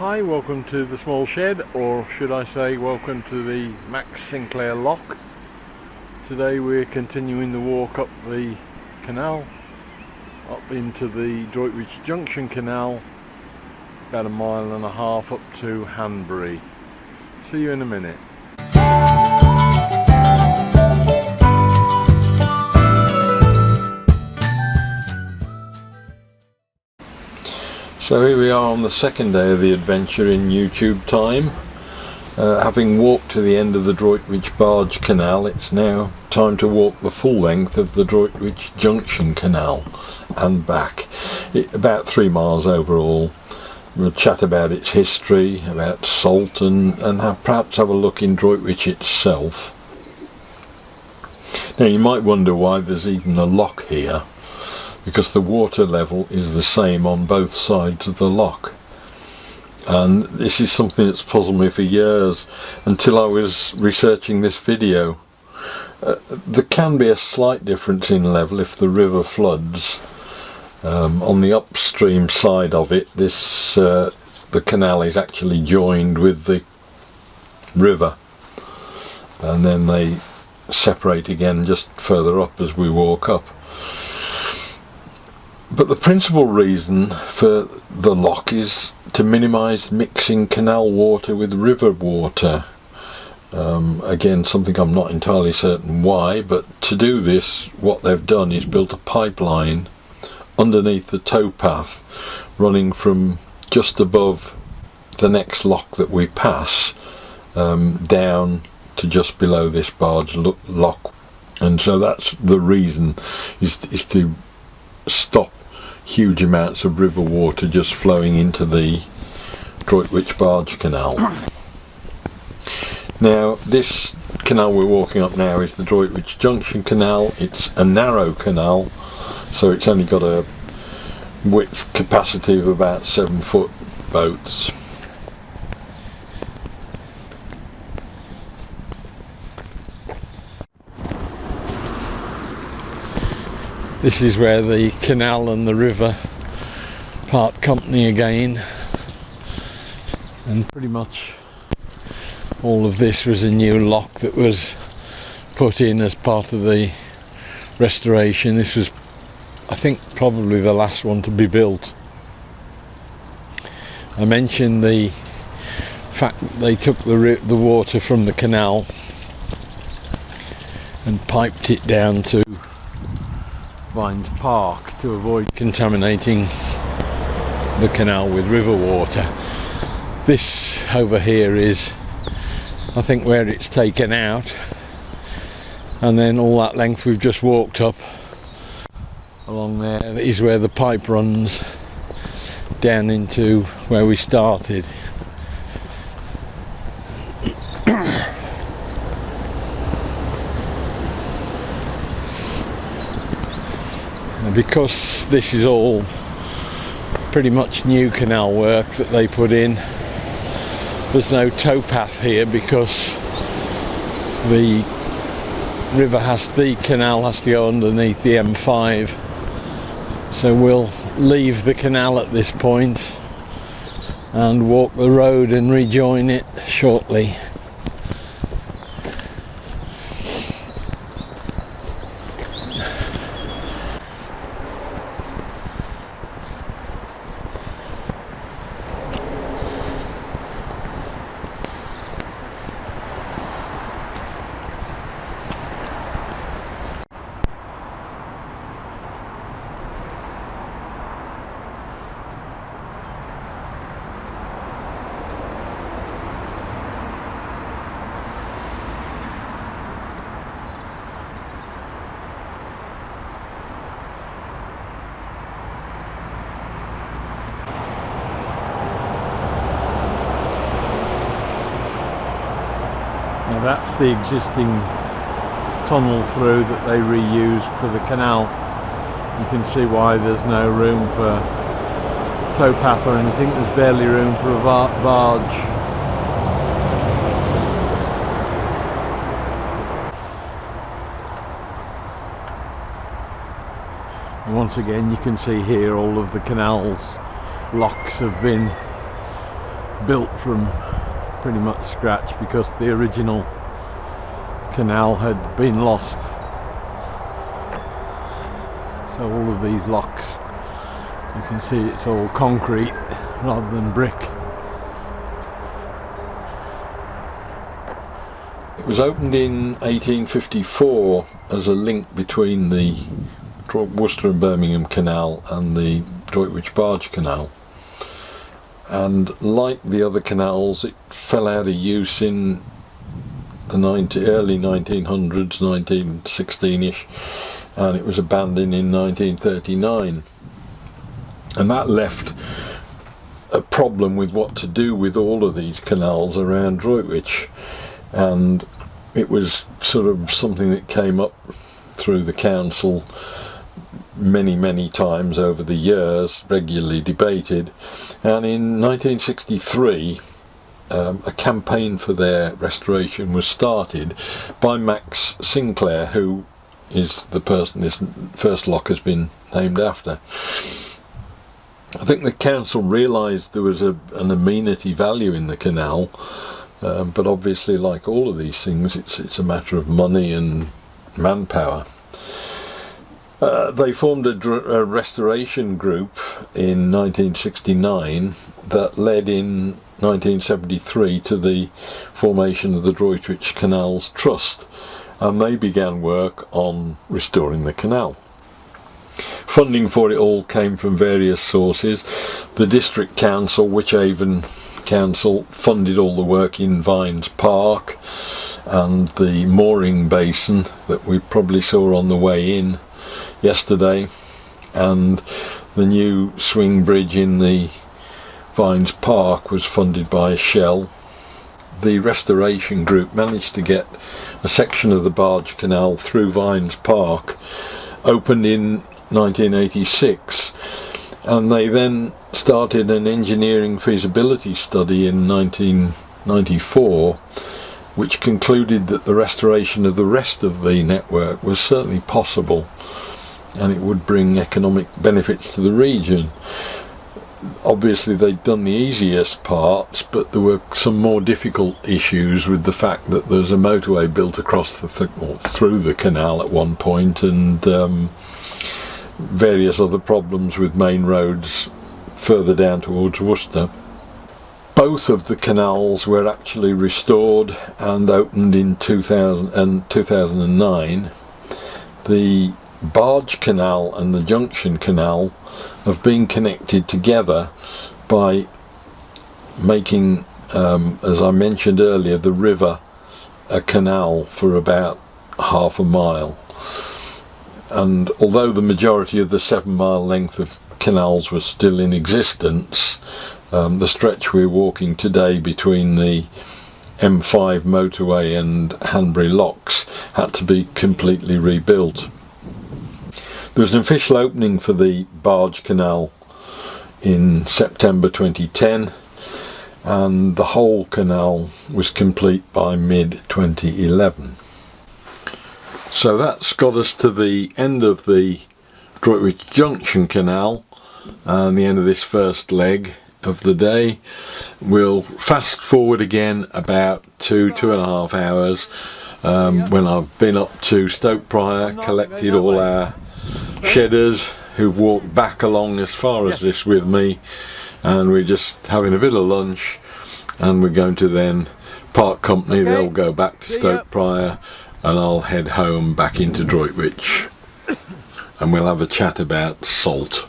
Hi, welcome to the small shed, or should I say welcome to the Max Sinclair lock. Today we're continuing the walk up the canal, up into the Droitwich Junction Canal, about 1.5 miles up to Hanbury. See you in a minute. So here we are on the second day of the adventure in YouTube time. Having walked to the end of the Droitwich Barge Canal, it's now time to walk the full length of the Droitwich Junction Canal and back. About 3 miles overall. We'll chat about its history, about salt, and perhaps have a look in Droitwich itself. Now you might wonder why there's even a lock here, because the water level is the same on both sides of the lock. And this is something that's puzzled me for years until I was researching this video. There can be a slight difference in level if the river floods. On the upstream side of it, the canal is actually joined with the river, and then they separate again just further up as we walk up. But the principal reason for the lock is to minimise mixing canal water with river water. Again, something I'm not entirely certain why, but to do this, what they've done is built a pipeline underneath the towpath running from just above the next lock that we pass down to just below this barge lock. And so that's the reason, is to stop huge amounts of river water just flowing into the Droitwich Barge Canal. Now this canal we're walking up now is the Droitwich Junction Canal. It's a narrow canal, so it's only got a width capacity of about 7-foot boats. This is where the canal and the river part company again, and pretty much all of this was a new lock that was put in as part of the restoration. This was, I think, probably the last one to be built. I mentioned the fact that they took the water from the canal and piped it down to Vines Park to avoid contaminating the canal with river water. This over here is, I think, where it's taken out, and then all that length we've just walked up along there is where the pipe runs down into where we started. Because this is all pretty much new canal work that they put in, there's no towpath here because the canal has to go underneath the M5. So we'll leave the canal at this point and walk the road and rejoin it shortly. Now that's the existing tunnel through that they reused for the canal. You can see why there's no room for towpath or anything. There's barely room for a barge. And once again you can see here all of the canal's locks have been built from pretty much scratch because the original canal had been lost. So all of these locks, you can see it's all concrete rather than brick. It was opened in 1854 as a link between the Worcester and Birmingham Canal and the Droitwich Barge Canal, and like the other canals it fell out of use in the early 1900s, 1916ish, and it was abandoned in 1939, and that left a problem with what to do with all of these canals around Droitwich. And it was sort of something that came up through the council many times over the years, regularly debated, and in 1963 a campaign for their restoration was started by Max Sinclair, who is the person this first lock has been named after. I think the council realised there was an amenity value in the canal, but obviously, like all of these things, it's a matter of money and manpower. They formed a restoration group in 1969 that led in 1973 to the formation of the Droitwich Canals Trust, and they began work on restoring the canal. Funding for it all came from various sources. The district council, Wychehaven Council, funded all the work in Vines Park and the mooring basin that we probably saw on the way in yesterday, and the new swing bridge in the Vines Park was funded by Shell. The restoration group managed to get a section of the barge canal through Vines Park opened in 1986, and they then started an engineering feasibility study in 1994 which concluded that the restoration of the rest of the network was certainly possible and it would bring economic benefits to the region. Obviously they'd done the easiest parts, but there were some more difficult issues with the fact that there's a motorway built across through the canal at one point, and various other problems with main roads further down towards Worcester. Both of the canals were actually restored and opened in 2000 and 2009. The Barge Canal and the Junction Canal have been connected together by making, as I mentioned earlier, the river a canal for about half a mile. And although the majority of the 7-mile length of canals was still in existence, the stretch we're walking today between the M5 motorway and Hanbury Locks had to be completely rebuilt. There was an official opening for the Barge Canal in September 2010, and the whole canal was complete by mid-2011. So that's got us to the end of the Droitwich Junction Canal and the end of this first leg of the day. We'll fast forward again about 2.5 hours when I've been up to Stoke Prior, collected all our shedders who've walked back along as far as this with me, and we're just having a bit of lunch, and we're going to then part company. They'll go back to Stoke Prior and I'll head home back into Droitwich, and we'll have a chat about salt.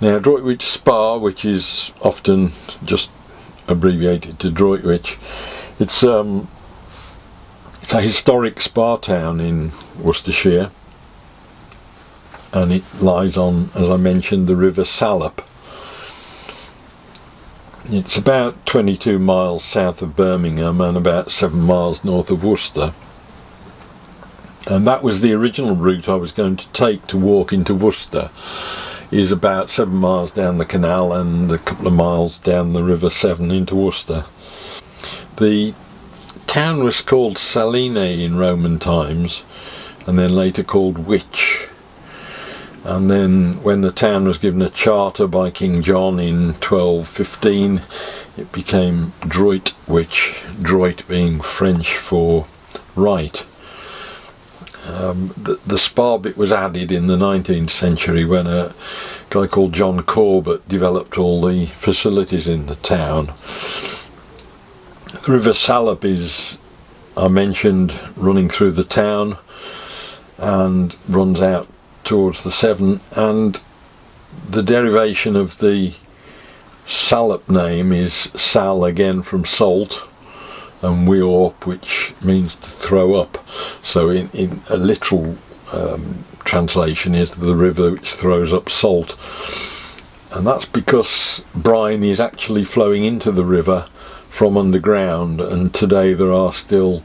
Now Droitwich Spa, which is often just abbreviated to Droitwich, it's a historic spa town in Worcestershire, and it lies on, as I mentioned, the River Salop. It's about 22 miles south of Birmingham and about 7 miles north of Worcester. And that was the original route I was going to take to walk into Worcester, is about 7 miles down the canal and a couple of miles down the River Severn into Worcester. The town was called Saline in Roman times, and then later called Witch. And then when the town was given a charter by King John in 1215, it became Droitwich, Droit being French for right. The spa bit was added in the 19th century when a guy called John Corbett developed all the facilities in the town. The River Salop is, I mentioned, running through the town and runs out towards the Severn, and the derivation of the Salop name is sal, again from salt, and weorp, which means to throw up. So in a literal translation is the river which throws up salt, and that's because brine is actually flowing into the river from underground, and today there are still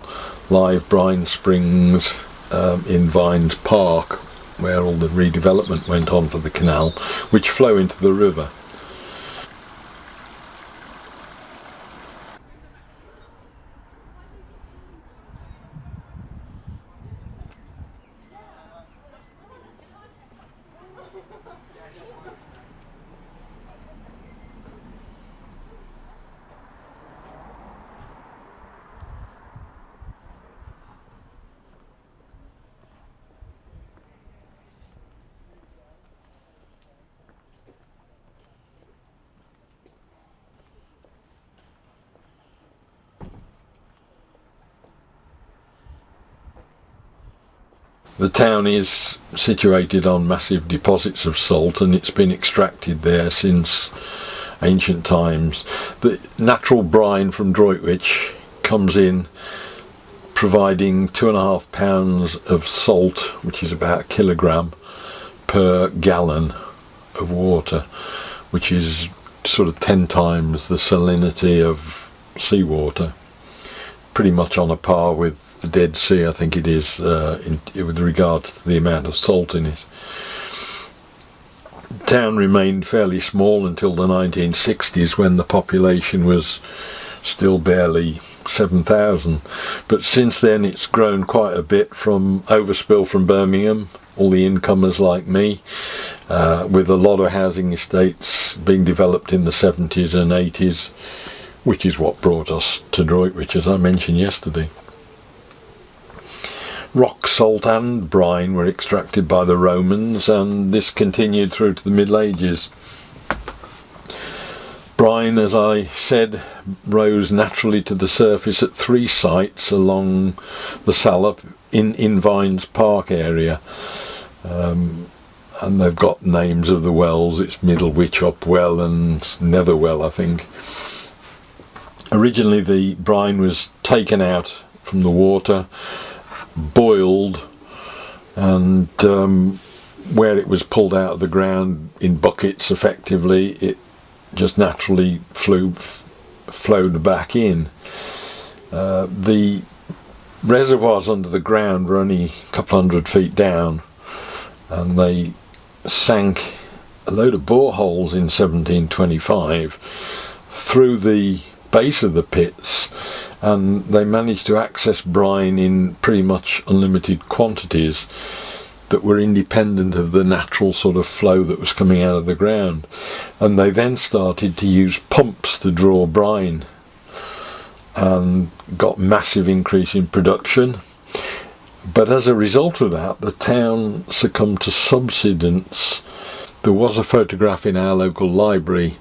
live brine springs in Vines Park, where all the redevelopment went on for the canal, which flow into the river. The town is situated on massive deposits of salt, and it's been extracted there since ancient times. The natural brine from Droitwich comes in providing 2.5 pounds of salt, which is about a kilogram per gallon of water, which is sort of 10 times the salinity of seawater, pretty much on a par with the Dead Sea, I think it is, with regard to the amount of salt in it. The town remained fairly small until the 1960s, when the population was still barely 7,000, but since then it's grown quite a bit from overspill from Birmingham, all the incomers like me, with a lot of housing estates being developed in the 70s and 80s, which is what brought us to Droitwich, as I mentioned yesterday. Rock salt and brine were extracted by the Romans, and this continued through to the Middle Ages. Brine, as I said, rose naturally to the surface at 3 sites along the Salop in Vines Park area, and they've got names of the wells. It's Middlewich Upwell and Netherwell, I think. Originally the brine was taken out from the water, boiled, and where it was pulled out of the ground in buckets, effectively it just naturally flowed back in. The reservoirs under the ground were only a couple 100 feet down, and they sank a load of boreholes in 1725 through the base of the pits, and they managed to access brine in pretty much unlimited quantities that were independent of the natural sort of flow that was coming out of the ground. And they then started to use pumps to draw brine, and got massive increase in production. But as a result of that, the town succumbed to subsidence. There was a photograph in our local library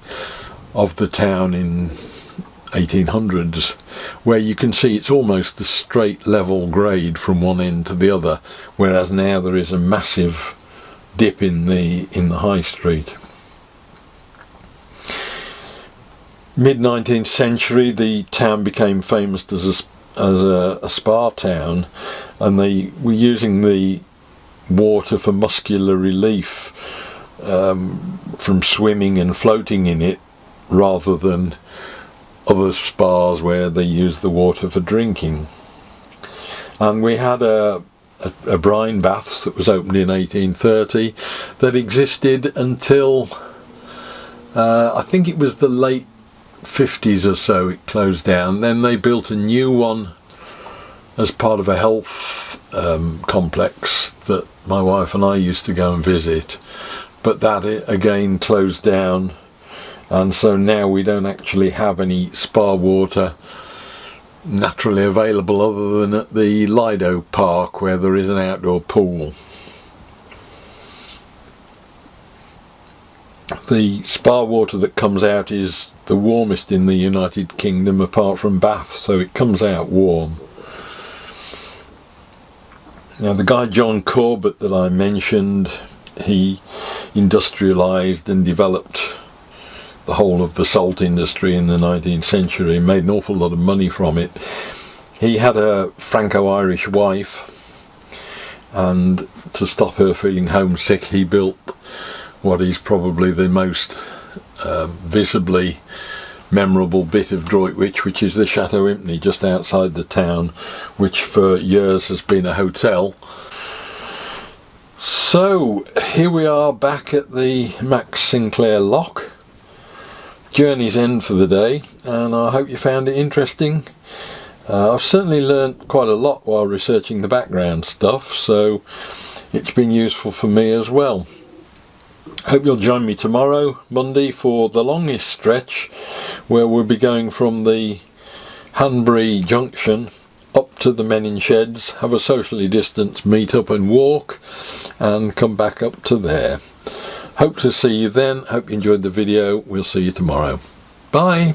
of the town in 1800s, where you can see it's almost a straight level grade from one end to the other, whereas now there is a massive dip in the high street. Mid-19th century, the town became famous as a spa town, and they were using the water for muscular relief from swimming and floating in it, rather than other spas where they use the water for drinking. And we had a brine baths that was opened in 1830 that existed until I think it was the late 50s or so. It closed down. Then they built a new one as part of a health complex that my wife and I used to go and visit, but that again closed down, and so now we don't actually have any spa water naturally available other than at the Lido Park, where there is an outdoor pool. The spa water that comes out is the warmest in the United Kingdom apart from Bath, so it comes out warm. Now, the guy John Corbett that I mentioned, he industrialised and developed the whole of the salt industry in the 19th century, made an awful lot of money from it. He had a Franco-Irish wife, and to stop her feeling homesick, he built what is probably the most visibly memorable bit of Droitwich, which is the Chateau Impney just outside the town, which for years has been a hotel. So here we are back at the Max Sinclair Lock. Journey's end for the day, and I hope you found it interesting. I've certainly learnt quite a lot while researching the background stuff, so it's been useful for me as well. Hope you'll join me tomorrow, Monday, for the longest stretch, where we'll be going from the Hanbury Junction up to the Menin Sheds, have a socially distanced meet up and walk, and come back up to there. Hope to see you then. Hope you enjoyed the video. We'll see you tomorrow. Bye.